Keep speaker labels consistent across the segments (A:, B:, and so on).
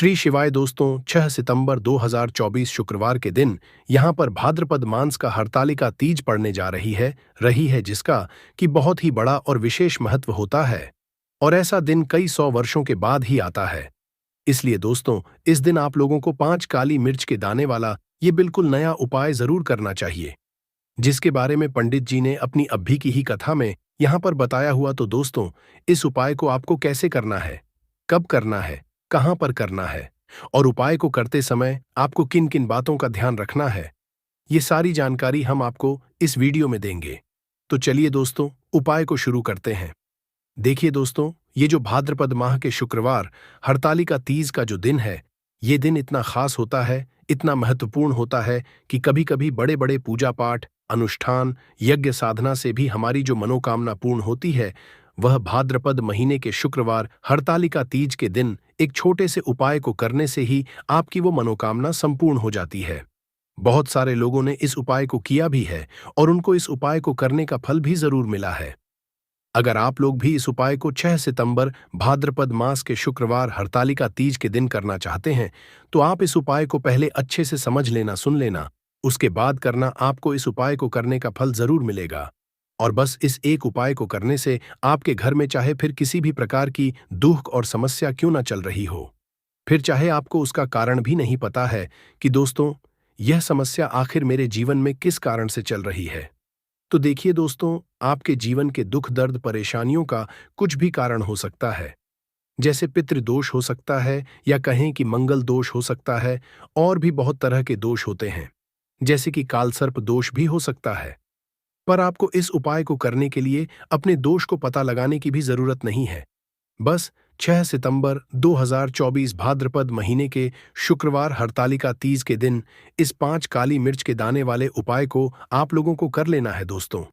A: श्री शिवाय दोस्तों, 6 सितंबर 2024 शुक्रवार के दिन यहाँ पर भाद्रपद मास का हरतालिका तीज पड़ने जा रही है जिसका कि बहुत ही बड़ा और विशेष महत्व होता है। और ऐसा दिन कई सौ वर्षों के बाद ही आता है। इसलिए दोस्तों, इस दिन आप लोगों को 5 काली मिर्च के दाने वाला ये बिल्कुल नया उपाय जरूर करना चाहिए, जिसके बारे में पंडित जी ने अपनी अभी की ही कथा में यहाँ पर बताया हुआ। तो दोस्तों, इस उपाय को आपको कैसे करना है, कब करना है, कहां पर करना है और उपाय को करते समय आपको किन किन बातों का ध्यान रखना है, ये सारी जानकारी हम आपको इस वीडियो में देंगे। तो चलिए दोस्तों, उपाय को शुरू करते हैं। देखिए दोस्तों, ये जो भाद्रपद माह के शुक्रवार हरतालिका तीज का जो दिन है, ये दिन इतना खास होता है, इतना महत्वपूर्ण होता है कि कभी कभी बड़े बड़े पूजा पाठ, अनुष्ठान, यज्ञ साधना से भी हमारी जो मनोकामना पूर्ण होती है, वह भाद्रपद महीने के शुक्रवार हरतालिका तीज के दिन एक छोटे से उपाय को करने से ही आपकी वो मनोकामना संपूर्ण हो जाती है। बहुत सारे लोगों ने इस उपाय को किया भी है और उनको इस उपाय को करने का फल भी जरूर मिला है। अगर आप लोग भी इस उपाय को 6 सितंबर भाद्रपद मास के शुक्रवार हरतालिका तीज के दिन करना चाहते हैं, तो आप इस उपाय को पहले अच्छे से समझ लेना, सुन लेना, उसके बाद करना। आपको इस उपाय को करने का फल जरूर मिलेगा। और बस इस एक उपाय को करने से आपके घर में चाहे फिर किसी भी प्रकार की दुख और समस्या क्यों ना चल रही हो, फिर चाहे आपको उसका कारण भी नहीं पता है कि दोस्तों यह समस्या आखिर मेरे जीवन में किस कारण से चल रही है, तो देखिए दोस्तों, आपके जीवन के दुख दर्द परेशानियों का कुछ भी कारण हो सकता है। जैसे पितृदोष हो सकता है, या कहें कि मंगल दोष हो सकता है, और भी बहुत तरह के दोष होते हैं, जैसे कि कालसर्प दोष भी हो सकता है। पर आपको इस उपाय को करने के लिए अपने दोष को पता लगाने की भी जरूरत नहीं है। बस 6 सितंबर 2024 भाद्रपद महीने के शुक्रवार हरतालिका तीज के दिन इस 5 काली मिर्च के दाने वाले उपाय को आप लोगों को कर लेना है दोस्तों।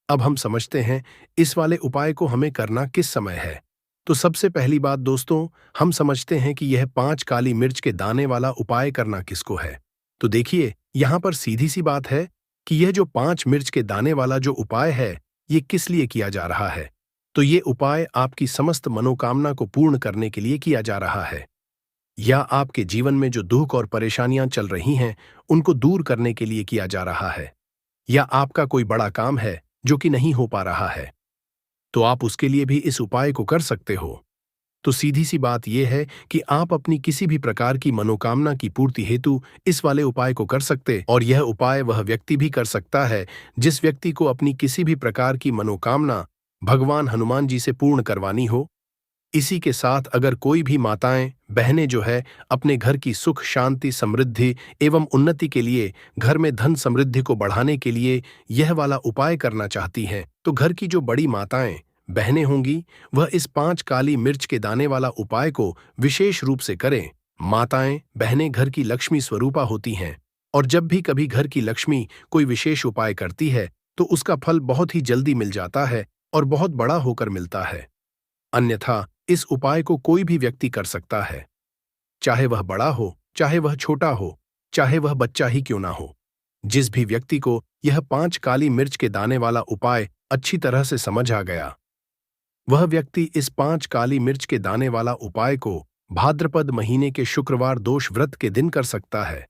A: अब हम समझते हैं इस वाले उपाय को हमें करना किस समय है। तो सबसे पहली बात दोस्तों, हम समझते हैं कि यह 5 काली मिर्च के दाने वाला उपाय करना किसको है। तो देखिए, यहाँ पर सीधी सी बात है कि यह जो 5 मिर्च के दाने वाला जो उपाय है, ये किस लिए किया जा रहा है। तो ये उपाय आपकी समस्त मनोकामना को पूर्ण करने के लिए किया जा रहा है, या आपके जीवन में जो दुख और परेशानियां चल रही हैं उनको दूर करने के लिए किया जा रहा है, या आपका कोई बड़ा काम है जो कि नहीं हो पा रहा है, तो आप उसके लिए भी इस उपाय को कर सकते हो। तो सीधी सी बात यह है कि आप अपनी किसी भी प्रकार की मनोकामना की पूर्ति हेतु इस वाले उपाय को कर सकते, और यह उपाय वह व्यक्ति भी कर सकता है जिस व्यक्ति को अपनी किसी भी प्रकार की मनोकामना भगवान हनुमान जी से पूर्ण करवानी हो। इसी के साथ अगर कोई भी माताएं, बहनें जो है अपने घर की सुख, शांति, समृद्धि एवं उन्नति के लिए, घर में धन समृद्धि को बढ़ाने के लिए यह वाला उपाय करना चाहती हैं, तो घर की जो बड़ी माताएं, बहनें होंगी, वह इस 5 काली मिर्च के दाने वाला उपाय को विशेष रूप से करें। माताएं, बहनें घर की लक्ष्मी स्वरूपा होती हैं, और जब भी कभी घर की लक्ष्मी कोई विशेष उपाय करती है तो उसका फल बहुत ही जल्दी मिल जाता है और बहुत बड़ा होकर मिलता है। अन्यथा इस उपाय को कोई भी व्यक्ति कर सकता है, चाहे वह बड़ा हो, चाहे वह छोटा हो, चाहे वह बच्चा ही क्यों ना हो। जिस भी व्यक्ति को यह 5 काली मिर्च के दाने वाला उपाय अच्छी तरह से समझ आ गया, वह व्यक्ति इस 5 काली मिर्च के दाने वाला उपाय को भाद्रपद महीने के शुक्रवार दोष व्रत के दिन कर सकता है,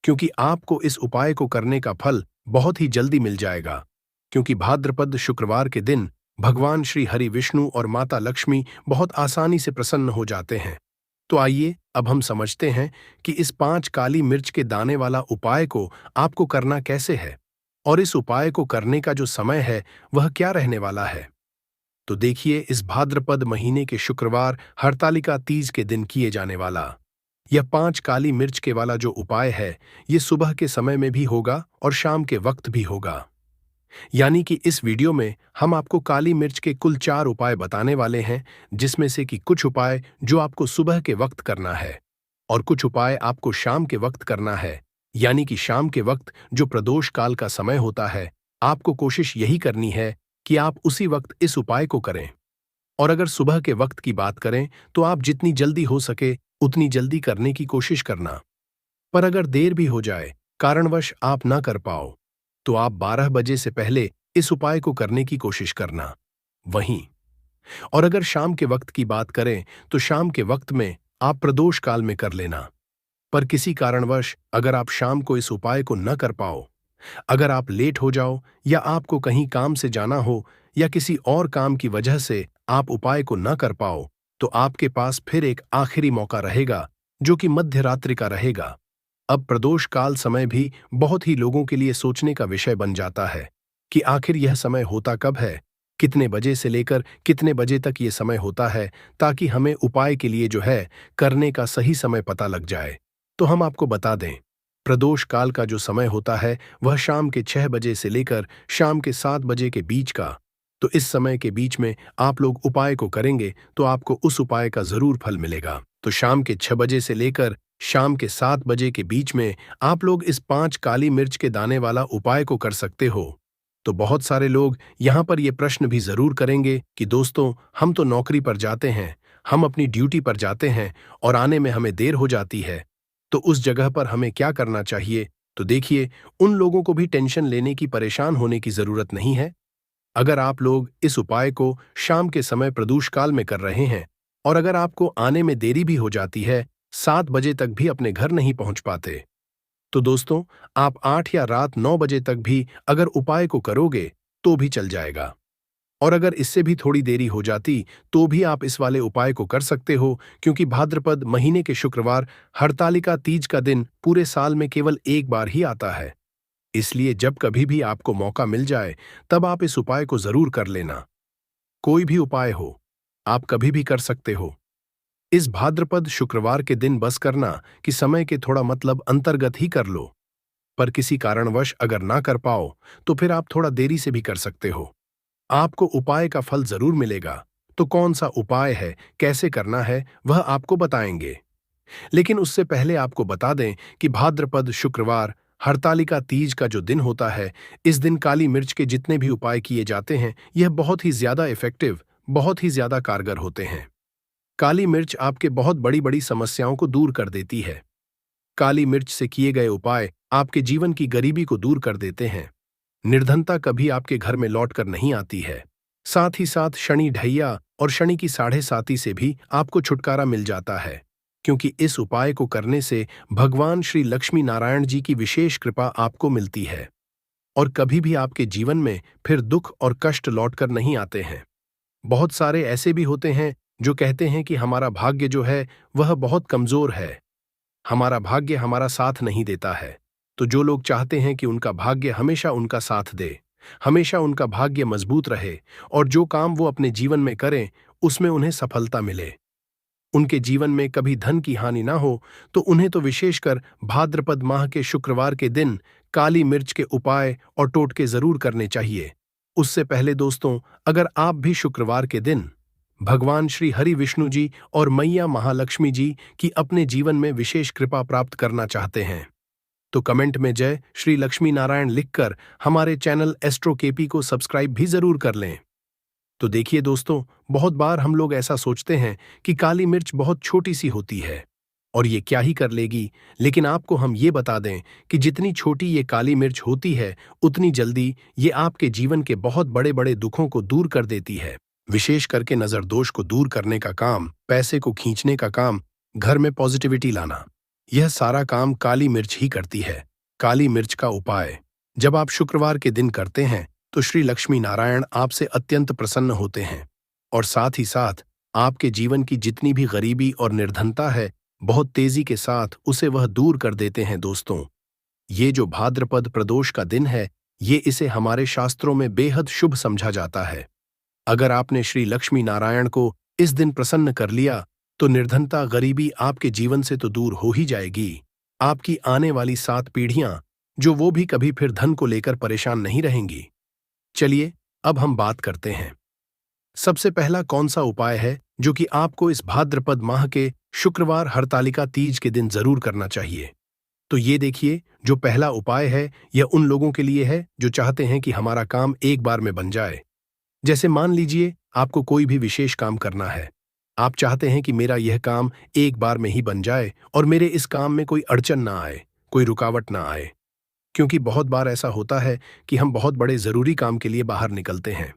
A: क्योंकि आपको इस उपाय को करने का फल बहुत ही जल्दी मिल जाएगा। क्योंकि भाद्रपद शुक्रवार के दिन भगवान श्री हरि विष्णु और माता लक्ष्मी बहुत आसानी से प्रसन्न हो जाते हैं। तो आइए अब हम समझते हैं कि इस 5 काली मिर्च के दाने वाला उपाय को आपको करना कैसे है, और इस उपाय को करने का जो समय है वह क्या रहने वाला है। तो देखिए, इस भाद्रपद महीने के शुक्रवार हरतालिका तीज के दिन किए जाने वाला यह 5 काली मिर्च के वाला जो उपाय है, ये सुबह के समय में भी होगा और शाम के वक्त भी होगा। यानी कि इस वीडियो में हम आपको काली मिर्च के कुल 4 उपाय बताने वाले हैं, जिसमें से कि कुछ उपाय जो आपको सुबह के वक्त करना है और कुछ उपाय आपको शाम के वक्त करना है। यानी कि शाम के वक्त जो प्रदोष काल का समय होता है, आपको कोशिश यही करनी है कि आप उसी वक्त इस उपाय को करें। और अगर सुबह के वक्त की बात करें तो आप जितनी जल्दी हो सके उतनी जल्दी करने की कोशिश करना। पर अगर देर भी हो जाए, कारणवश आप ना कर पाओ, तो आप 12 बजे से पहले इस उपाय को करने की कोशिश करना। वहीं और अगर शाम के वक्त की बात करें तो शाम के वक्त में आप प्रदोष काल में कर लेना। पर किसी कारणवश अगर आप शाम को इस उपाय को न कर पाओ, अगर आप लेट हो जाओ या आपको कहीं काम से जाना हो या किसी और काम की वजह से आप उपाय को न कर पाओ, तो आपके पास फिर एक आखिरी मौका रहेगा, जो कि मध्य रात्रि का रहेगा। अब प्रदोष काल समय भी बहुत ही लोगों के लिए सोचने का विषय बन जाता है कि आखिर यह समय होता कब है, कितने बजे से लेकर कितने बजे तक ये समय होता है, ताकि हमें उपाय के लिए जो है करने का सही समय पता लग जाए। तो हम आपको बता दें, प्रदोष काल का जो समय होता है वह शाम के 6 बजे से लेकर शाम के 7 बजे के बीच का। तो इस समय के बीच में आप लोग उपाय को करेंगे तो आपको उस उपाय का जरूर फल मिलेगा। तो शाम के 6 बजे से लेकर शाम के 7 बजे के बीच में आप लोग इस 5 काली मिर्च के दाने वाला उपाय को कर सकते हो। तो बहुत सारे लोग यहाँ पर ये प्रश्न भी जरूर करेंगे कि दोस्तों, हम तो नौकरी पर जाते हैं, हम अपनी ड्यूटी पर जाते हैं और आने में हमें देर हो जाती है, तो उस जगह पर हमें क्या करना चाहिए? तो देखिए, उन लोगों को भी टेंशन लेने की, परेशान होने की जरूरत नहीं है। अगर आप लोग इस उपाय को शाम के समय प्रदोष काल में कर रहे हैं और अगर आपको आने में देरी भी हो जाती है, 7 बजे तक भी अपने घर नहीं पहुंच पाते, तो दोस्तों, आप 8 या रात 9 बजे तक भी अगर उपाय को करोगे तो भी चल जाएगा। और अगर इससे भी थोड़ी देरी हो जाती तो भी आप इस वाले उपाय को कर सकते हो, क्योंकि भाद्रपद महीने के शुक्रवार हरतालिका तीज का दिन पूरे साल में केवल एक बार ही आता है। इसलिए जब कभी भी आपको मौका मिल जाए तब आप इस उपाय को जरूर कर लेना। कोई भी उपाय हो, आप कभी भी कर सकते हो। इस भाद्रपद शुक्रवार के दिन बस करना कि समय के थोड़ा मतलब अंतर्गत ही कर लो। पर किसी कारणवश अगर ना कर पाओ तो फिर आप थोड़ा देरी से भी कर सकते हो। आपको उपाय का फल जरूर मिलेगा। तो कौन सा उपाय है, कैसे करना है, वह आपको बताएंगे। लेकिन उससे पहले आपको बता दें कि भाद्रपद शुक्रवार हरतालिका तीज का जो दिन होता है, इस दिन काली मिर्च के जितने भी उपाय किए जाते हैं, यह बहुत ही ज्यादा इफेक्टिव, बहुत ही ज्यादा कारगर होते हैं। काली मिर्च आपके बहुत बड़ी बड़ी समस्याओं को दूर कर देती है। काली मिर्च से किए गए उपाय आपके जीवन की गरीबी को दूर कर देते हैं। निर्धनता कभी आपके घर में लौट कर नहीं आती है। साथ ही साथ शनि ढैया और शनि की 7.5 से भी आपको छुटकारा मिल जाता है, क्योंकि इस उपाय को करने से भगवान श्री लक्ष्मी नारायण जी की विशेष कृपा आपको मिलती है और कभी भी आपके जीवन में फिर दुख और कष्ट लौटकर नहीं आते हैं। बहुत सारे ऐसे भी होते हैं जो कहते हैं कि हमारा भाग्य जो है वह बहुत कमजोर है, हमारा भाग्य हमारा साथ नहीं देता है। तो जो लोग चाहते हैं कि उनका भाग्य हमेशा उनका साथ दे, हमेशा उनका भाग्य मजबूत रहे और जो काम वो अपने जीवन में करें उसमें उन्हें सफलता मिले, उनके जीवन में कभी धन की हानि ना हो, तो उन्हें तो विशेषकर भाद्रपद माह के शुक्रवार के दिन काली मिर्च के उपाय और टोटके जरूर करने चाहिए। उससे पहले दोस्तों, अगर आप भी शुक्रवार के दिन भगवान श्री हरि विष्णु जी और मैया महालक्ष्मी जी की अपने जीवन में विशेष कृपा प्राप्त करना चाहते हैं, तो कमेंट में जय श्री लक्ष्मी नारायण लिखकर हमारे चैनल एस्ट्रो केपी को सब्सक्राइब भी जरूर कर लें। तो देखिए दोस्तों, बहुत बार हम लोग ऐसा सोचते हैं कि काली मिर्च बहुत छोटी सी होती है और ये क्या ही कर लेगी, लेकिन आपको हम ये बता दें कि जितनी छोटी ये काली मिर्च होती है उतनी जल्दी ये आपके जीवन के बहुत बड़े बड़े दुखों को दूर कर देती है। विशेष करके नजर दोष को दूर करने का काम, पैसे को खींचने का काम, घर में पॉजिटिविटी लाना, यह सारा काम काली मिर्च ही करती है। काली मिर्च का उपाय जब आप शुक्रवार के दिन करते हैं तो श्री लक्ष्मी नारायण आपसे अत्यंत प्रसन्न होते हैं और साथ ही साथ आपके जीवन की जितनी भी गरीबी और निर्धनता है, बहुत तेजी के साथ उसे वह दूर कर देते हैं। दोस्तों, ये जो भाद्रपद प्रदोष का दिन है, ये इसे हमारे शास्त्रों में बेहद शुभ समझा जाता है। अगर आपने श्री लक्ष्मी नारायण को इस दिन प्रसन्न कर लिया तो निर्धनता, गरीबी आपके जीवन से तो दूर हो ही जाएगी। आपकी आने वाली 7 पीढ़ियां जो वो भी कभी फिर धन को लेकर परेशान नहीं रहेंगी। चलिए अब हम बात करते हैं। सबसे पहला कौन सा उपाय है जो कि आपको इस भाद्रपद माह के शुक्रवार हरतालिका तीज के दिन जरूर करना चाहिए। तो ये देखिए, जो पहला उपाय है यह उन लोगों के लिए है जो चाहते हैं कि हमारा काम एक बार में बन जाए। जैसे मान लीजिए आपको कोई भी विशेष काम करना है, आप चाहते हैं कि मेरा यह काम एक बार में ही बन जाए और मेरे इस काम में कोई अड़चन ना आए, कोई रुकावट ना आए। क्योंकि बहुत बार ऐसा होता है कि हम बहुत बड़े जरूरी काम के लिए बाहर निकलते हैं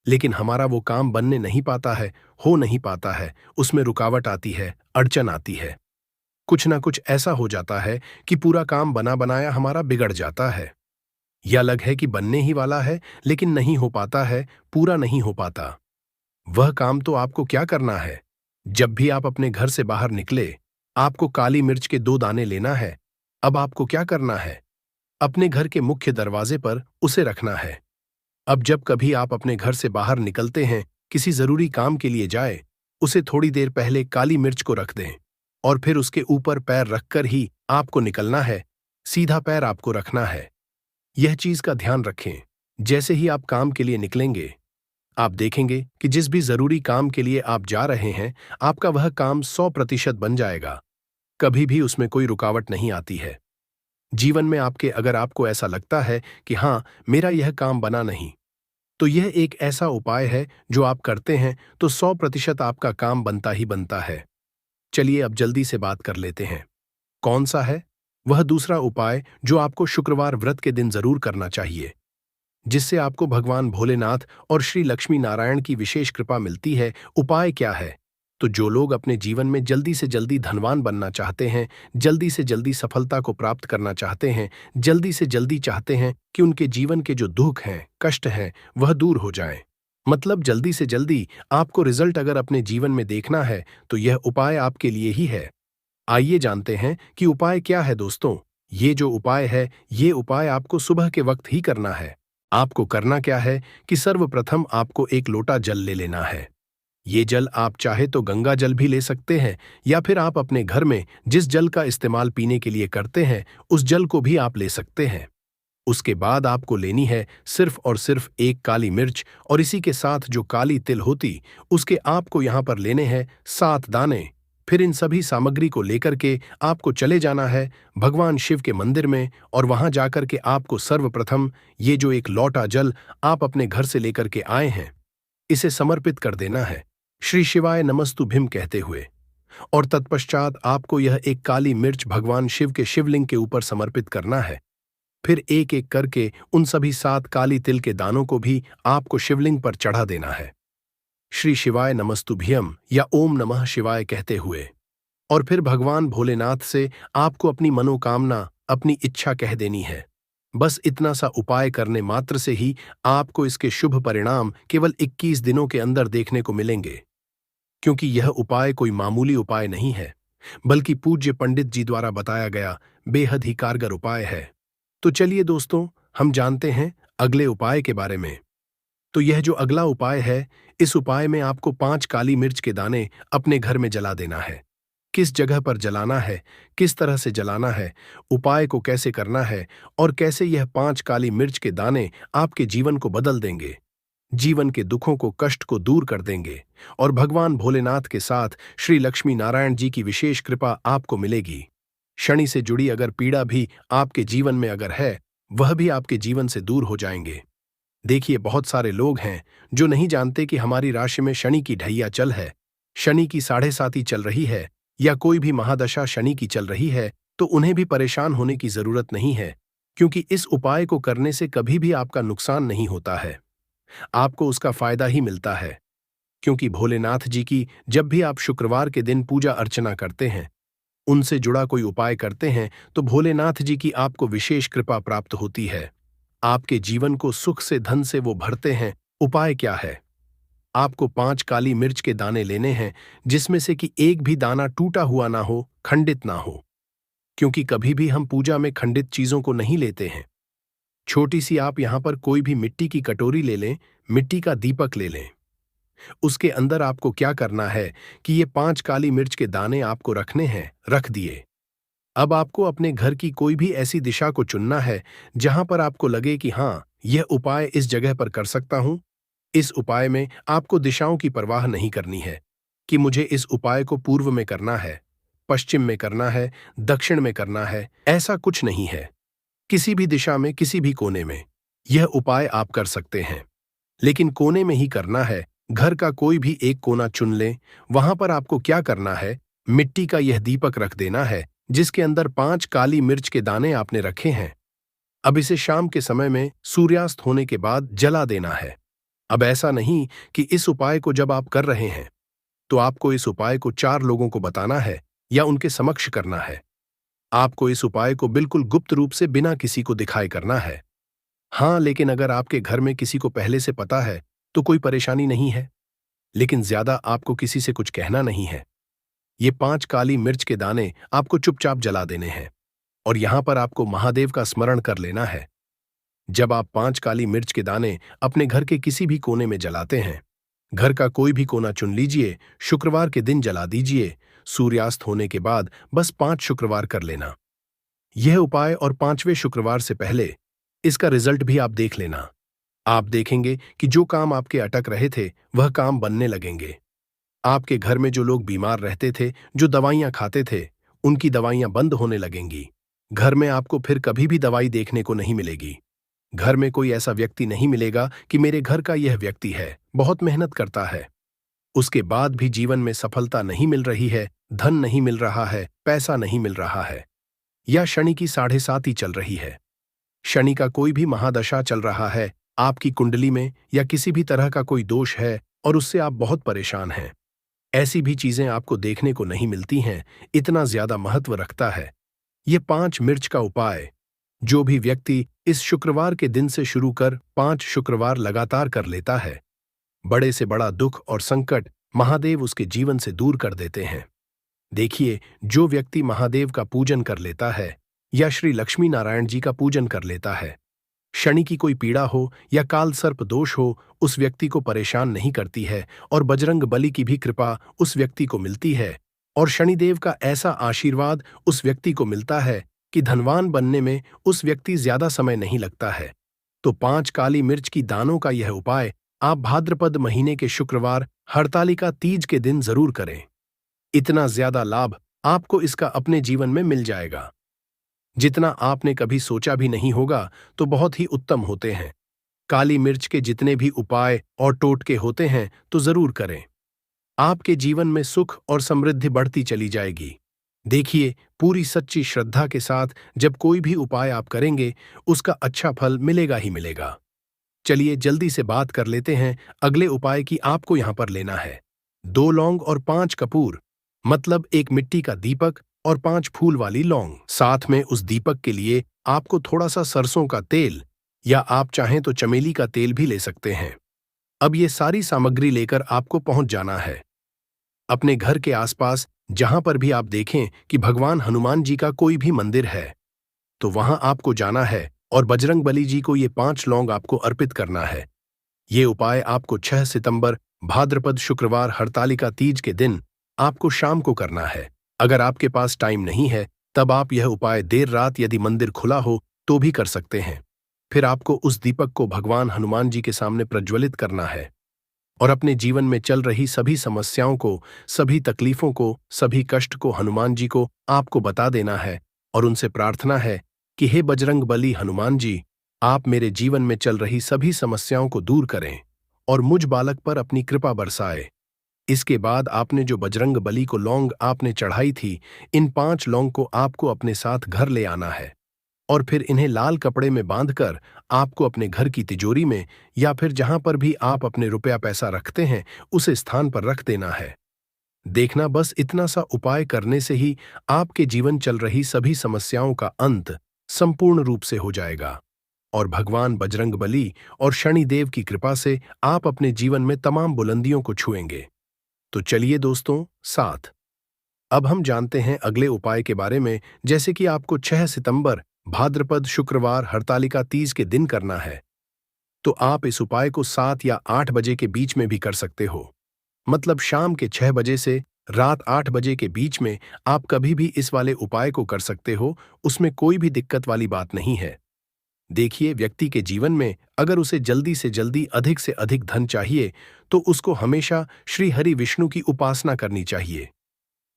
A: लेकिन हमारा वो काम बनने नहीं पाता है, हो नहीं पाता है, उसमें रुकावट आती है, अड़चन आती है। कुछ ना कुछ ऐसा हो जाता है कि पूरा काम बना बनाया हमारा बिगड़ जाता है। यह अलग है कि बनने ही वाला है, लेकिन नहीं हो पाता है, पूरा नहीं हो पाता। वह काम तो आपको क्या करना है? जब भी आप अपने घर से बाहर निकले, आपको काली मिर्च के 2 दाने लेना है। अब आपको क्या करना है? अपने घर के मुख्य दरवाजे पर उसे रखना है। अब जब कभी आप अपने घर से बाहर निकलते हैं, किसी जरूरी काम के लिए जाए, उसे थोड़ी देर पहले काली मिर्च को रख दें और फिर उसके ऊपर पैर रखकर ही आपको निकलना है। सीधा पैर आपको रखना है। यह चीज का ध्यान रखें। जैसे ही आप काम के लिए निकलेंगे, आप देखेंगे कि जिस भी जरूरी काम के लिए आप जा रहे हैं, आपका वह काम 100% बन जाएगा। कभी भी उसमें कोई रुकावट नहीं आती है। जीवन में आपके अगर आपको ऐसा लगता है कि हाँ, मेरा यह काम बना नहीं, तो यह एक ऐसा उपाय है जो आप करते हैं तो 100% आपका काम बनता ही बनता है। चलिए अब जल्दी से बात कर लेते हैं। कौन सा है? वह दूसरा उपाय जो आपको शुक्रवार व्रत के दिन जरूर करना चाहिए, जिससे आपको भगवान भोलेनाथ और श्री लक्ष्मी नारायण की विशेष कृपा मिलती है। उपाय क्या है? तो जो लोग अपने जीवन में जल्दी से जल्दी धनवान बनना चाहते हैं, जल्दी से जल्दी सफलता को प्राप्त करना चाहते हैं, जल्दी से जल्दी चाहते हैं कि उनके जीवन के जो दुख हैं, कष्ट हैं, वह दूर हो जाएं। मतलब जल्दी से जल्दी आपको रिजल्ट अगर अपने जीवन में देखना है, तो यह उपाय आपके लिए ही है। आइए जानते हैं कि उपाय क्या है दोस्तों। ये जो उपाय है, ये उपाय आपको सुबह के वक्त ही करना है। आपको करना क्या है कि सर्वप्रथम आपको एक लोटा जल ले लेना है। ये जल आप चाहे तो गंगा जल भी ले सकते हैं, या फिर आप अपने घर में जिस जल का इस्तेमाल पीने के लिए करते हैं, उस जल को भी आप ले सकते हैं। उसके बाद आपको लेनी है सिर्फ और सिर्फ एक काली मिर्च, और इसी के साथ जो काली तिल होती, उसके आपको यहां पर लेने हैं 7 दाने। फिर इन सभी सामग्री को लेकर के आपको चले जाना है भगवान शिव के मंदिर में, और वहां जाकर के आपको सर्वप्रथम ये जो एक लौटा जल आप अपने घर से लेकर के आए हैं, इसे समर्पित कर देना है श्री शिवाय नमस्तुभ्यम कहते हुए। और तत्पश्चात आपको यह एक काली मिर्च भगवान शिव के शिवलिंग के ऊपर समर्पित करना है। फिर एक एक करके उन सभी 7 काली तिल के दानों को भी आपको शिवलिंग पर चढ़ा देना है श्री शिवाय नमस्तुभ्यम या ओम नमः शिवाय कहते हुए। और फिर भगवान भोलेनाथ से आपको अपनी मनोकामना, अपनी इच्छा कह देनी है। बस इतना सा उपाय करने मात्र से ही आपको इसके शुभ परिणाम केवल 21 दिनों के अंदर देखने को मिलेंगे। क्योंकि यह उपाय कोई मामूली उपाय नहीं है, बल्कि पूज्य पंडित जी द्वारा बताया गया बेहद ही कारगर उपाय है। तो चलिए दोस्तों, हम जानते हैं अगले उपाय के बारे में। तो यह जो अगला उपाय है, इस उपाय में आपको 5 काली मिर्च के दाने अपने घर में जला देना है। किस जगह पर जलाना है, किस तरह से जलाना है, उपाय को कैसे करना है, और कैसे यह 5 काली मिर्च के दाने आपके जीवन को बदल देंगे, जीवन के दुखों को, कष्ट को दूर कर देंगे, और भगवान भोलेनाथ के साथ श्री लक्ष्मी नारायण जी की विशेष कृपा आपको मिलेगी। शनि से जुड़ी अगर पीड़ा भी आपके जीवन में अगर है, वह भी आपके जीवन से दूर हो जाएंगे। देखिए, बहुत सारे लोग हैं जो नहीं जानते कि हमारी राशि में शनि की ढैया चल है, शनि की 7.5 चल रही है, या कोई भी महादशा शनि की चल रही है, तो उन्हें भी परेशान होने की जरूरत नहीं है, क्योंकि इस उपाय को करने से कभी भी आपका नुकसान नहीं होता है, आपको उसका फायदा ही मिलता है। क्योंकि भोलेनाथ जी की जब भी आप शुक्रवार के दिन पूजा अर्चना करते हैं, उनसे जुड़ा कोई उपाय करते हैं, तो भोलेनाथ जी की आपको विशेष कृपा प्राप्त होती है। आपके जीवन को सुख से, धन से वो भरते हैं। उपाय क्या है? आपको 5 काली मिर्च के दाने लेने हैं, जिसमें से कि एक भी दाना टूटा हुआ ना हो, खंडित ना हो। क्योंकि कभी भी हम पूजा में खंडित चीजों को नहीं लेते हैं। छोटी सी आप यहां पर कोई भी मिट्टी की कटोरी ले लें, मिट्टी का दीपक ले लें। उसके अंदर आपको क्या करना है कि ये 5 काली मिर्च के दाने आपको रखने हैं, रख दिए। अब आपको अपने घर की कोई भी ऐसी दिशा को चुनना है जहां पर आपको लगे कि हाँ, यह उपाय इस जगह पर कर सकता हूं। इस उपाय में आपको दिशाओं की परवाह नहीं करनी है कि मुझे इस उपाय को पूर्व में करना है, पश्चिम में करना है, दक्षिण में करना है। ऐसा कुछ नहीं है। किसी भी दिशा में, किसी भी कोने में यह उपाय आप कर सकते हैं, लेकिन कोने में ही करना है। घर का कोई भी एक कोना चुन लें। वहां पर आपको क्या करना है, मिट्टी का यह दीपक रख देना है, जिसके अंदर 5 काली मिर्च के दाने आपने रखे हैं। अब इसे शाम के समय में सूर्यास्त होने के बाद जला देना है। अब ऐसा नहीं कि इस उपाय को जब आप कर रहे हैं तो आपको इस उपाय को 4 लोगों को बताना है या उनके समक्ष करना है। आपको इस उपाय को बिल्कुल गुप्त रूप से बिना किसी को दिखाए करना है। हाँ, लेकिन अगर आपके घर में किसी को पहले से पता है तो कोई परेशानी नहीं है, लेकिन ज्यादा आपको किसी से कुछ कहना नहीं है। ये 5 काली मिर्च के दाने आपको चुपचाप जला देने हैं और यहां पर आपको महादेव का स्मरण कर लेना है। जब आप 5 काली मिर्च के दाने अपने घर के किसी भी कोने में जलाते हैं, घर का कोई भी कोना चुन लीजिए, शुक्रवार के दिन जला दीजिए। सूर्यास्त होने के बाद बस 5 शुक्रवार कर लेना यह उपाय, और 5वें शुक्रवार से पहले इसका रिजल्ट भी आप देख लेना। आप देखेंगे कि जो काम आपके अटक रहे थे वह काम बनने लगेंगे। आपके घर में जो लोग बीमार रहते थे, जो दवाइयां खाते थे, उनकी दवाइयां बंद होने लगेंगी। घर में आपको फिर कभी भी दवाई देखने को नहीं मिलेगी। घर में कोई ऐसा व्यक्ति नहीं मिलेगा कि मेरे घर का यह व्यक्ति है, बहुत मेहनत करता है, उसके बाद भी जीवन में सफलता नहीं मिल रही है, धन नहीं मिल रहा है, पैसा नहीं मिल रहा है, या शनि की 7.5 चल रही है, शनि का कोई भी महादशा चल रहा है, आपकी कुंडली में या किसी भी तरह का कोई दोष है और उससे आप बहुत परेशान हैं। ऐसी भी चीजें आपको देखने को नहीं मिलती हैं, इतना ज्यादा महत्व रखता है ये 5 मिर्च का उपाय। जो भी व्यक्ति इस शुक्रवार के दिन से शुरू कर 5 शुक्रवार लगातार कर लेता है, बड़े से बड़ा दुख और संकट महादेव उसके जीवन से दूर कर देते हैं। देखिए, जो व्यक्ति महादेव का पूजन कर लेता है या श्री लक्ष्मी नारायण जी का पूजन कर लेता है, शनि की कोई पीड़ा हो या काल सर्प दोष हो, उस व्यक्ति को परेशान नहीं करती है और बजरंग बली की भी कृपा उस व्यक्ति को मिलती है और शनिदेव का ऐसा आशीर्वाद उस व्यक्ति को मिलता है कि धनवान बनने में उस व्यक्ति ज्यादा समय नहीं लगता है। तो 5 काली मिर्च की दानों का यह उपाय आप भाद्रपद महीने के शुक्रवार हरतालिका तीज के दिन जरूर करें। इतना ज्यादा लाभ आपको इसका अपने जीवन में मिल जाएगा जितना आपने कभी सोचा भी नहीं होगा, तो बहुत ही उत्तम होते हैं। काली मिर्च के जितने भी उपाय और टोटके होते हैं तो जरूर करें। आपके जीवन में सुख और समृद्धि बढ़ती चली जाएगी। देखिए, पूरी सच्ची श्रद्धा के साथ जब कोई भी उपाय आप करेंगे, उसका अच्छा फल मिलेगा ही मिलेगा। चलिए जल्दी से बात कर लेते हैं अगले उपाय की। आपको यहां पर लेना है 2 लौंग और 5 कपूर, मतलब एक मिट्टी का दीपक और 5 फूल वाली लौंग। साथ में उस दीपक के लिए आपको थोड़ा सा सरसों का तेल या आप चाहें तो चमेली का तेल भी ले सकते हैं। अब ये सारी सामग्री लेकर आपको पहुंच जाना है अपने घर के आसपास। जहां पर भी आप देखें कि भगवान हनुमान जी का कोई भी मंदिर है, तो वहां आपको जाना है और बजरंग बली जी को ये 5 लौंग आपको अर्पित करना है। ये उपाय आपको 6 सितंबर भाद्रपद शुक्रवार हरतालिका तीज के दिन आपको शाम को करना है। अगर आपके पास टाइम नहीं है, तब आप यह उपाय देर रात यदि मंदिर खुला हो तो भी कर सकते हैं। फिर आपको उस दीपक को भगवान हनुमान जी के सामने प्रज्वलित करना है और अपने जीवन में चल रही सभी समस्याओं को, सभी तकलीफों को, सभी कष्ट को हनुमान जी को आपको बता देना है और उनसे प्रार्थना है कि हे बजरंग बली हनुमान जी, आप मेरे जीवन में चल रही सभी समस्याओं को दूर करें और मुझ बालक पर अपनी कृपा बरसाए। इसके बाद आपने जो बजरंग बली को लौंग आपने चढ़ाई थी, इन 5 लौंग को आपको अपने साथ घर ले आना है और फिर इन्हें लाल कपड़े में बांधकर आपको अपने घर की तिजोरी में या फिर जहां पर भी आप अपने रुपया पैसा रखते हैं उस स्थान पर रख देना है। देखना, बस इतना सा उपाय करने से ही आपके जीवन चल रही सभी समस्याओं का अंत संपूर्ण रूप से हो जाएगा और भगवान बजरंग बली और शनिदेव की कृपा से आप अपने जीवन में तमाम बुलंदियों को छुएंगे। तो चलिए दोस्तों, साथ अब हम जानते हैं अगले उपाय के बारे में, जैसे कि आपको 6 सितंबर भाद्रपद शुक्रवार हरतालिका तीज के दिन करना है। तो आप इस उपाय को 7 या 8 बजे के बीच में भी कर सकते हो, मतलब शाम के 6 बजे से रात 8 बजे के बीच में आप कभी भी इस वाले उपाय को कर सकते हो, उसमें कोई भी दिक्कत वाली बात नहीं है। देखिए, व्यक्ति के जीवन में अगर उसे जल्दी से जल्दी अधिक से अधिक धन चाहिए, तो उसको हमेशा श्री हरि विष्णु की उपासना करनी चाहिए।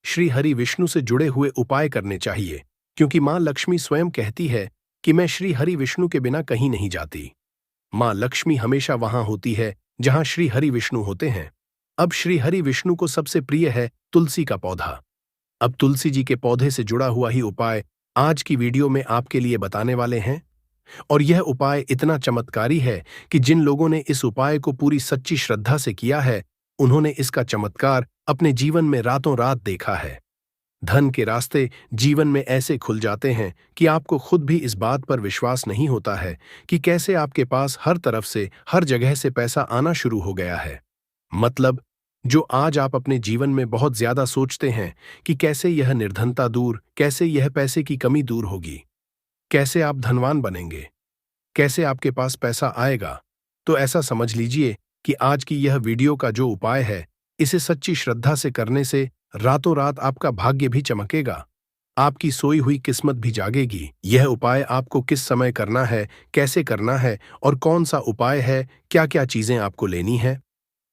A: श्री हरि विष्णु से जुड़े हुए उपाय करने चाहिए, क्योंकि मां लक्ष्मी स्वयं कहती है कि मैं श्री हरि विष्णु के बिना कहीं नहीं जाती। मां लक्ष्मी हमेशा वहां होती है जहां श्री हरि विष्णु होते हैं। अब श्री हरि विष्णु को सबसे प्रिय है तुलसी का पौधा। अब तुलसी जी के पौधे से जुड़ा हुआ ही उपाय आज की वीडियो में आपके लिए बताने वाले हैं। और यह उपाय इतना चमत्कारी है कि जिन लोगों ने इस उपाय को पूरी सच्ची श्रद्धा से किया है, उन्होंने इसका चमत्कार अपने जीवन में रातों रात देखा है। धन के रास्ते जीवन में ऐसे खुल जाते हैं कि आपको खुद भी इस बात पर विश्वास नहीं होता है कि कैसे आपके पास हर तरफ से, हर जगह से पैसा आना शुरू हो गया है। मतलब, जो आज आप अपने जीवन में बहुत ज्यादा सोचते हैं कि कैसे यह निर्धनता दूर, कैसे यह पैसे की कमी दूर होगी, कैसे आप धनवान बनेंगे, कैसे आपके पास पैसा आएगा, तो ऐसा समझ लीजिए कि आज की यह वीडियो का जो उपाय है, इसे सच्ची श्रद्धा से करने से रातों रात आपका भाग्य भी चमकेगा, आपकी सोई हुई किस्मत भी जागेगी। यह उपाय आपको किस समय करना है, कैसे करना है और कौन सा उपाय है, क्या क्या चीजें आपको लेनी है।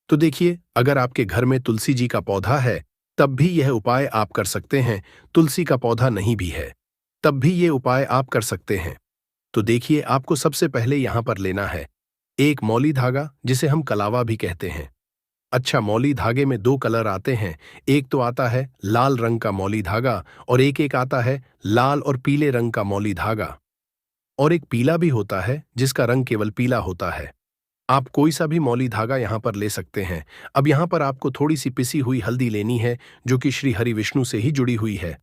A: तो देखिए, अगर आपके घर में तुलसी जी का पौधा है, तब भी यह उपाय आप कर सकते हैं। तुलसी का पौधा नहीं भी है, तब भी ये उपाय आप कर सकते हैं। तो देखिए, आपको सबसे पहले यहां पर लेना है एक मौली धागा, जिसे हम कलावा भी कहते हैं। अच्छा, मौली धागे में दो कलर आते हैं। एक तो आता है लाल रंग का मौली धागा और एक एक आता है लाल और पीले रंग का मौली धागा। और एक पीला भी होता है जिसका रंग केवल पीला होता है। आप कोई सा भी मौली धागा यहाँ पर ले सकते हैं। अब यहाँ पर आपको थोड़ी सी पिसी हुई हल्दी लेनी है, जो कि श्री हरि विष्णु से ही जुड़ी हुई है।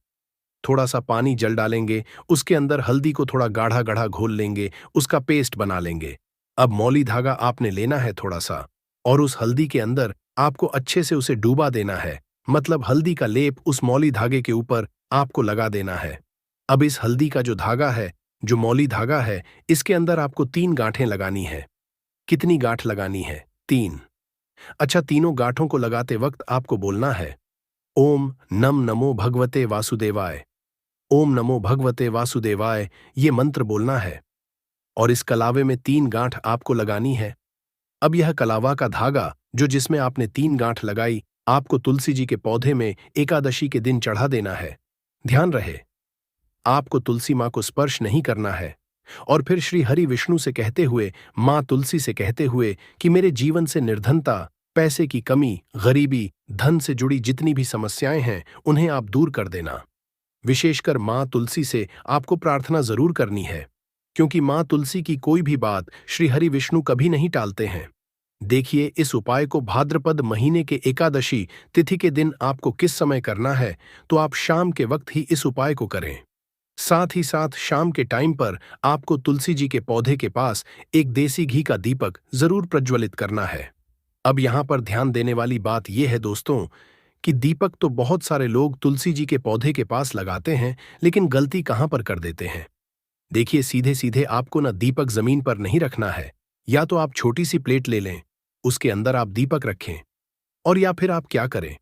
A: थोड़ा सा पानी जल डालेंगे, उसके अंदर हल्दी को थोड़ा गाढ़ा गाढ़ा घोल लेंगे, उसका पेस्ट बना लेंगे। अब मौली धागा आपने लेना है थोड़ा सा, और उस हल्दी के अंदर आपको अच्छे से उसे डूबा देना है। मतलब हल्दी का लेप उस मौली धागे के ऊपर आपको लगा देना है। अब इस हल्दी का जो धागा है, जो मौली धागा है, इसके अंदर आपको 3 गांठें लगानी है। कितनी गांठ लगानी है? 3। अच्छा, तीनों गांठों को लगाते वक्त आपको बोलना है ओम नम नमो भगवते वासुदेवाय। ओम नमो भगवते वासुदेवाय, ये मंत्र बोलना है। और इस कलावे में 3 गांठ आपको लगानी है। अब यह कलावा का धागा, जो जिसमें आपने 3 गांठ लगाई, आपको तुलसी जी के पौधे में एकादशी के दिन चढ़ा देना है। ध्यान रहे, आपको तुलसी मां को स्पर्श नहीं करना है। और फिर श्री हरि विष्णु से कहते हुए, मां तुलसी से कहते हुए कि मेरे जीवन से निर्धनता, पैसे की कमी, गरीबी, धन से जुड़ी जितनी भी समस्याएं हैं, उन्हें आप दूर कर देना। विशेषकर मां तुलसी से आपको प्रार्थना जरूर करनी है, क्योंकि मां तुलसी की कोई भी बात श्री हरि विष्णु कभी नहीं टालते हैं। देखिए, इस उपाय को भाद्रपद महीने के एकादशी तिथि के दिन आपको किस समय करना है, तो आप शाम के वक्त ही इस उपाय को करें। साथ ही साथ शाम के टाइम पर आपको तुलसी जी के पौधे के पास एक देसी घी का दीपक जरूर प्रज्वलित करना है। अब यहां पर ध्यान देने वाली बात यह है दोस्तों, कि दीपक तो बहुत सारे लोग तुलसी जी के पौधे के पास लगाते हैं, लेकिन गलती कहां पर कर देते हैं। देखिए, सीधे सीधे आपको ना दीपक जमीन पर नहीं रखना है। या तो आप छोटी सी प्लेट ले लें, उसके अंदर आप दीपक रखें, और या फिर आप क्या करें,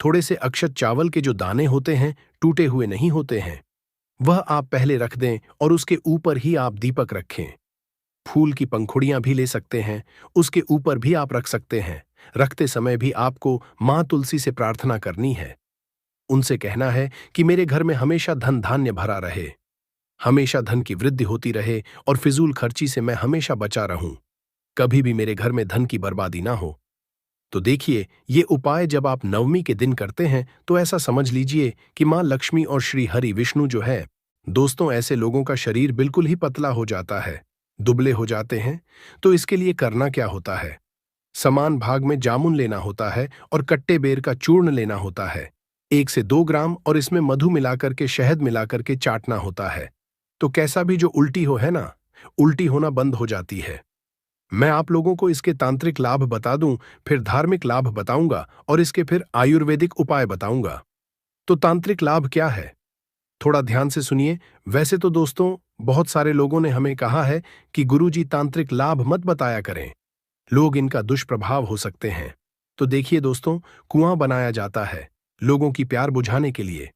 A: थोड़े से अक्षत चावल के जो दाने होते हैं, टूटे हुए नहीं होते हैं, वह आप पहले रख दें और उसके ऊपर ही आप दीपक रखें। फूल की पंखुड़ियां भी ले सकते हैं, उसके ऊपर भी आप रख सकते हैं। रखते समय भी आपको मां तुलसी से प्रार्थना करनी है। उनसे कहना है कि मेरे घर में हमेशा धन धान्य भरा रहे, हमेशा धन की वृद्धि होती रहे और फिजूल खर्ची से मैं हमेशा बचा रहूं। कभी भी मेरे घर में धन की बर्बादी ना हो। तो देखिए, ये उपाय जब आप नवमी के दिन करते हैं, तो ऐसा समझ लीजिए कि मां लक्ष्मी और श्री हरि विष्णु जो है दोस्तों, ऐसे लोगों का शरीर बिल्कुल ही पतला हो जाता है, दुबले हो जाते हैं। तो इसके लिए करना क्या होता है, समान भाग में जामुन लेना होता है और कट्टे बेर का चूर्ण लेना होता है, 1 से 2 ग्राम, और इसमें मधु मिलाकर के, शहद मिलाकर के चाटना होता है। तो कैसा भी जो उल्टी हो है ना, उल्टी होना बंद हो जाती है। मैं आप लोगों को इसके तांत्रिक लाभ बता दूं, फिर धार्मिक लाभ बताऊंगा और इसके फिर आयुर्वेदिक उपाय बताऊंगा। तो तांत्रिक लाभ क्या है, थोड़ा ध्यान से सुनिए। वैसे तो दोस्तों, बहुत सारे लोगों ने हमें कहा है कि गुरुजी तांत्रिक लाभ मत बताया करें, लोग इनका दुष्प्रभाव हो सकते हैं। तो देखिए दोस्तों, कुआं बनाया जाता है लोगों की प्यार बुझाने के लिए,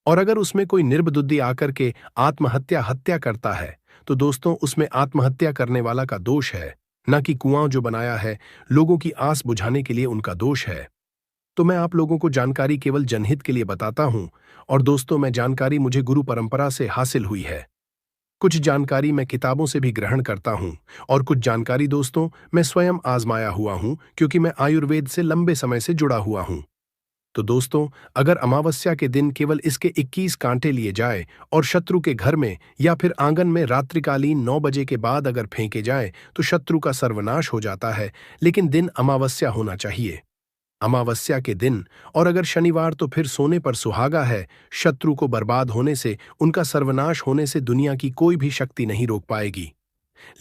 A: और अगर उसमें कोई निर्बुद्धि आकर के हत्या करता है, तो दोस्तों उसमें आत्महत्या करने वाला का दोष है, न कि कुआं जो बनाया है लोगों की आस बुझाने के लिए उनका दोष है। तो मैं आप लोगों को जानकारी केवल जनहित के लिए बताता हूं, और दोस्तों मैं जानकारी मुझे गुरु परंपरा से हासिल हुई है। कुछ जानकारी मैं किताबों से भी ग्रहण करता हूं, और कुछ जानकारी दोस्तों मैं स्वयं आजमाया हुआ हूं, क्योंकि मैं आयुर्वेद से लंबे समय से जुड़ा हुआ हूं। तो दोस्तों, अगर अमावस्या के दिन केवल इसके 21 कांटे लिए जाए और शत्रु के घर में या फिर आंगन में रात्रिकालीन 9 बजे के बाद अगर फेंके जाए तो शत्रु का सर्वनाश हो जाता है, लेकिन दिन अमावस्या होना चाहिए। अमावस्या के दिन, और अगर शनिवार तो फिर सोने पर सुहागा है। शत्रु को बर्बाद होने से, उनका सर्वनाश होने से दुनिया की कोई भी शक्ति नहीं रोक पाएगी।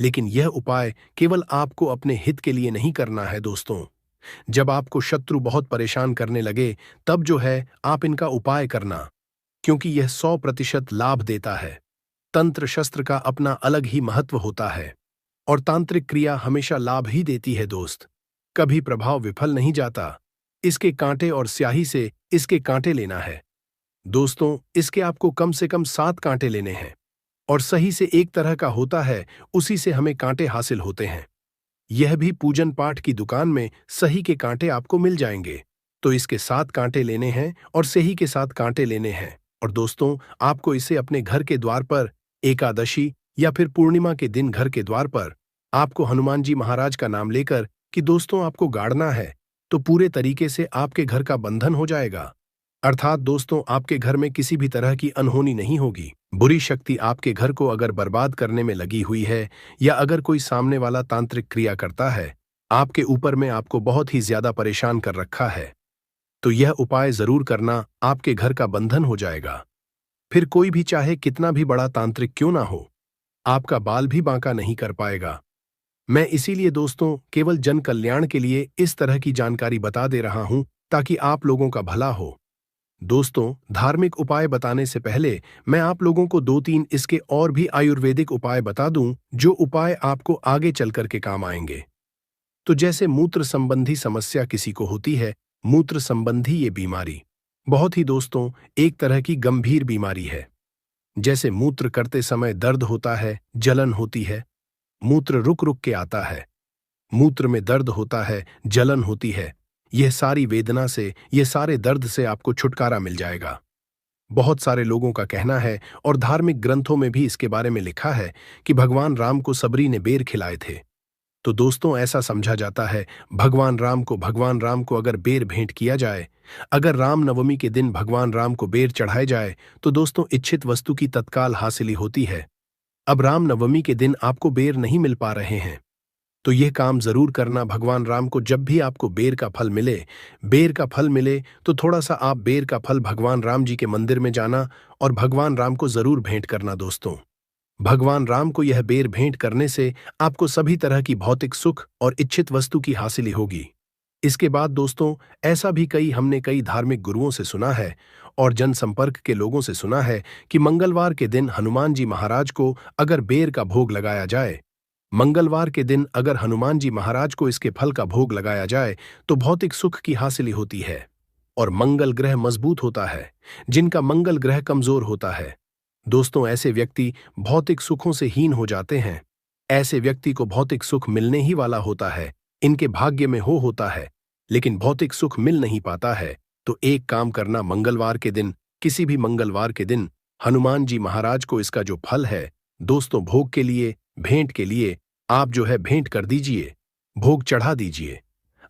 A: लेकिन यह उपाय केवल आपको अपने हित के लिए नहीं करना है दोस्तों। जब आपको शत्रु बहुत परेशान करने लगे, तब जो है आप इनका उपाय करना, क्योंकि यह 100% लाभ देता है। तंत्र शस्त्र का अपना अलग ही महत्व होता है और तांत्रिक क्रिया हमेशा लाभ ही देती है दोस्त। कभी प्रभाव विफल नहीं जाता। इसके कांटे और स्याही से इसके कांटे लेना है दोस्तों। इसके आपको कम से कम 7 कांटे लेने हैं और सही से एक तरह का होता है, उसी से हमें कांटे हासिल होते हैं। यह भी पूजन पाठ की दुकान में सही के कांटे आपको मिल जाएंगे। तो इसके 7 कांटे लेने हैं और सही के 7 कांटे लेने हैं। और दोस्तों, आपको इसे अपने घर के द्वार पर एकादशी या फिर पूर्णिमा के दिन घर के द्वार पर आपको हनुमान जी महाराज का नाम लेकर कि दोस्तों आपको गाड़ना है, तो पूरे तरीके से आपके घर का बंधन हो जाएगा। अर्थात दोस्तों, आपके घर में किसी भी तरह की अनहोनी नहीं होगी। बुरी शक्ति आपके घर को अगर बर्बाद करने में लगी हुई है या अगर कोई सामने वाला तांत्रिक क्रिया करता है, आपके ऊपर में आपको बहुत ही ज्यादा परेशान कर रखा है, तो यह उपाय जरूर करना, आपके घर का बंधन हो जाएगा। फिर कोई भी चाहे कितना भी बड़ा तांत्रिक क्यों ना हो, आपका बाल भी बांका नहीं कर पाएगा। मैं इसीलिए दोस्तों केवल जन कल्याण के लिए इस तरह की जानकारी बता दे रहा हूं, ताकि आप लोगों का भला हो। दोस्तों, धार्मिक उपाय बताने से पहले मैं आप लोगों को 2-3 इसके और भी आयुर्वेदिक उपाय बता दूं, जो उपाय आपको आगे चल कर के काम आएंगे। तो जैसे मूत्र संबंधी समस्या किसी को होती है, मूत्र संबंधी ये बीमारी बहुत ही दोस्तों एक तरह की गंभीर बीमारी है। जैसे मूत्र करते समय दर्द होता है, जलन होती है, मूत्र रुक रुक के आता है, मूत्र में दर्द होता है, जलन होती है, यह सारी वेदना से, यह सारे दर्द से आपको छुटकारा मिल जाएगा। बहुत सारे लोगों का कहना है और धार्मिक ग्रंथों में भी इसके बारे में लिखा है कि भगवान राम को सबरी ने बेर खिलाए थे। तो दोस्तों, ऐसा समझा जाता है भगवान राम को अगर बेर भेंट किया जाए, अगर रामनवमी के दिन भगवान राम को बेर चढ़ाए जाए, तो दोस्तों इच्छित वस्तु की तत्काल हासिली होती है। अब रामनवमी के दिन आपको बेर नहीं मिल पा रहे हैं, तो यह काम जरूर करना। भगवान राम को जब भी आपको बेर का फल मिले, तो थोड़ा सा आप बेर का फल भगवान राम जी के मंदिर में जाना और भगवान राम को जरूर भेंट करना दोस्तों। भगवान राम को यह बेर भेंट करने से आपको सभी तरह की भौतिक सुख और इच्छित वस्तु की हासिली होगी। इसके बाद दोस्तों, ऐसा भी हमने कई धार्मिक गुरुओं से सुना है और जनसंपर्क के लोगों से सुना है कि मंगलवार के दिन हनुमान जी महाराज को अगर बेर का भोग लगाया जाए, मंगलवार के दिन अगर हनुमान जी महाराज को इसके फल का भोग लगाया जाए, तो भौतिक सुख की हासिली होती है और मंगल ग्रह मजबूत होता है। जिनका मंगल ग्रह कमजोर होता है दोस्तों, ऐसे व्यक्ति भौतिक सुखों से हीन हो जाते हैं। ऐसे व्यक्ति को भौतिक सुख मिलने ही वाला होता है, इनके भाग्य में होता है, लेकिन भौतिक सुख मिल नहीं पाता है। तो एक काम करना, मंगलवार के दिन, किसी भी मंगलवार के दिन हनुमान जी महाराज को इसका जो फल है दोस्तों, भोग के लिए, भेंट के लिए आप जो है भेंट कर दीजिए, भोग चढ़ा दीजिए।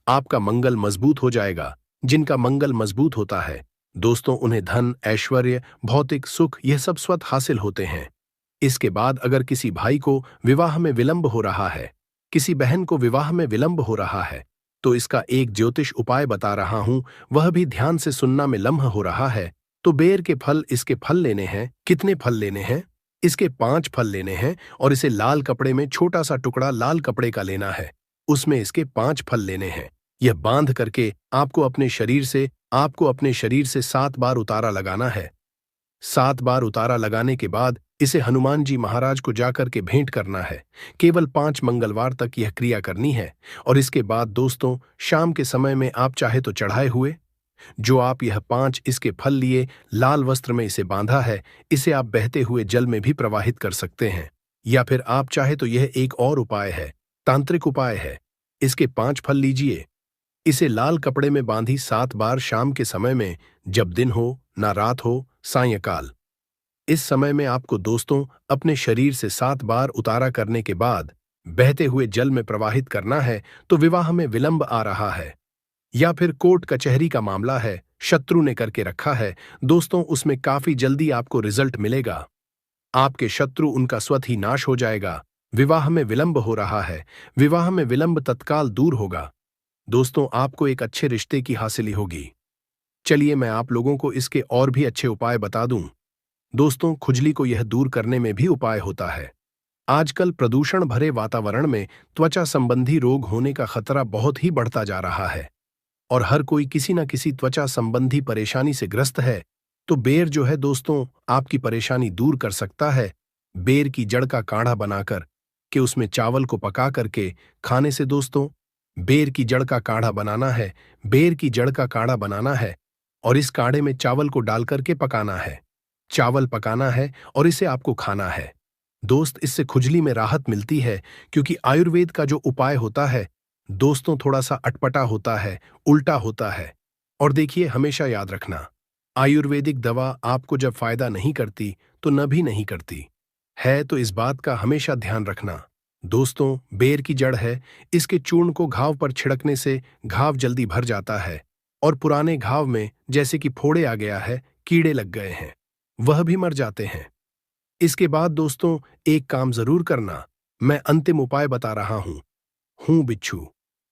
A: आपका मंगल मजबूत हो जाएगा। जिनका मंगल मजबूत होता है दोस्तों, उन्हें धन, ऐश्वर्य, भौतिक सुख यह सब स्वतः हासिल होते हैं। इसके बाद अगर किसी भाई को विवाह में विलंब हो रहा है, किसी बहन को विवाह में विलंब हो रहा है, तो इसका एक ज्योतिष उपाय बता रहा हूं, वह भी ध्यान से सुनना में लम्हा हो रहा है। तो बेर के फल, इसके फल लेने हैं। कितने फल लेने हैं? इसके 5 फल लेने हैं और इसे लाल कपड़े में छोटा सा टुकड़ा लाल कपड़े का लेना है, उसमें इसके 5 फल लेने हैं। यह बांध करके आपको अपने शरीर से 7 बार उतारा लगाना है। 7 बार उतारा लगाने के बाद इसे हनुमान जी महाराज को जाकर के भेंट करना है। केवल 5 मंगलवार तक यह क्रिया करनी है और इसके बाद दोस्तों, शाम के समय में आप चाहे तो चढ़ाए हुए जो आप यह 5 इसके फल लिए लाल वस्त्र में इसे बांधा है, इसे आप बहते हुए जल में भी प्रवाहित कर सकते हैं। या फिर आप चाहे तो यह एक और उपाय है, तांत्रिक उपाय है। इसके 5 फल लीजिए, इसे लाल कपड़े में बांधी 7 बार शाम के समय में, जब दिन हो ना रात हो, सायंकाल, इस समय में आपको दोस्तों अपने शरीर से 7 बार उतारा करने के बाद बहते हुए जल में प्रवाहित करना है। तो विवाह में विलंब आ रहा है या फिर कोर्ट कचहरी का मामला है, शत्रु ने करके रखा है, दोस्तों उसमें काफी जल्दी आपको रिजल्ट मिलेगा। आपके शत्रु उनका स्वतः ही नाश हो जाएगा। विवाह में विलंब हो रहा है, विवाह में विलंब तत्काल दूर होगा। दोस्तों आपको एक अच्छे रिश्ते की हासिली होगी। चलिए मैं आप लोगों को इसके और भी अच्छे उपाय बता दूं। दोस्तों खुजली को यह दूर करने में भी उपाय होता है। आजकल प्रदूषण भरे वातावरण में त्वचा संबंधी रोग होने का खतरा बहुत ही बढ़ता जा रहा है और हर कोई किसी न किसी त्वचा संबंधी परेशानी से ग्रस्त है। तो बेर जो है दोस्तों आपकी परेशानी दूर कर सकता है। बेर की जड़ का काढ़ा बनाकर कि उसमें चावल को पका करके खाने से दोस्तों, बेर की जड़ का काढ़ा बनाना है, बेर की जड़ का काढ़ा बनाना है और इस काढ़े में चावल को डाल करके पकाना है। चावल पकाना है और इसे आपको खाना है। दोस्त इससे खुजली में राहत मिलती है क्योंकि आयुर्वेद का जो उपाय होता है दोस्तों थोड़ा सा अटपटा होता है, उल्टा होता है। और देखिए हमेशा याद रखना, आयुर्वेदिक दवा आपको जब फायदा नहीं करती तो न भी नहीं करती है, तो इस बात का हमेशा ध्यान रखना। दोस्तों बेर की जड़ है, इसके चूर्ण को घाव पर छिड़कने से घाव जल्दी भर जाता है और पुराने घाव में जैसे कि फोड़े आ गया है, कीड़े लग गए हैं, वह भी मर जाते हैं। इसके बाद दोस्तों एक काम जरूर करना, मैं अंतिम उपाय बता रहा हूं बिच्छू।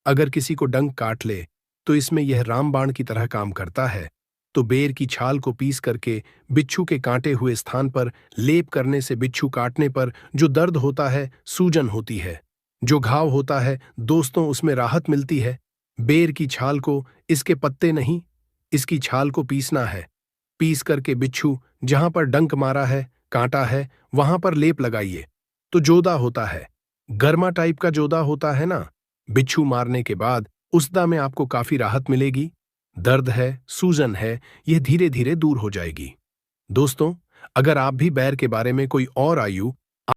A: अगर किसी को डंक काट ले तो इसमें यह रामबाण की तरह काम करता है। तो बेर की छाल को पीस करके बिच्छू के काटे हुए स्थान पर लेप करने से बिच्छू काटने पर जो दर्द होता है, सूजन होती है, जो घाव होता है दोस्तों उसमें राहत मिलती है। बेर की छाल को, इसके पत्ते नहीं, इसकी छाल को पीसना है। पीस करके बिच्छू जहां पर डंक मारा है, कांटा है, वहां पर लेप लगाइए तो जोदा होता है, गर्मा टाइप का जोदा होता है ना, बिच्छू मारने के बाद उसदा में आपको काफी राहत मिलेगी। दर्द है, सूजन है, यह धीरे धीरे दूर हो जाएगी। दोस्तों अगर आप भी बैर के बारे में कोई और आयु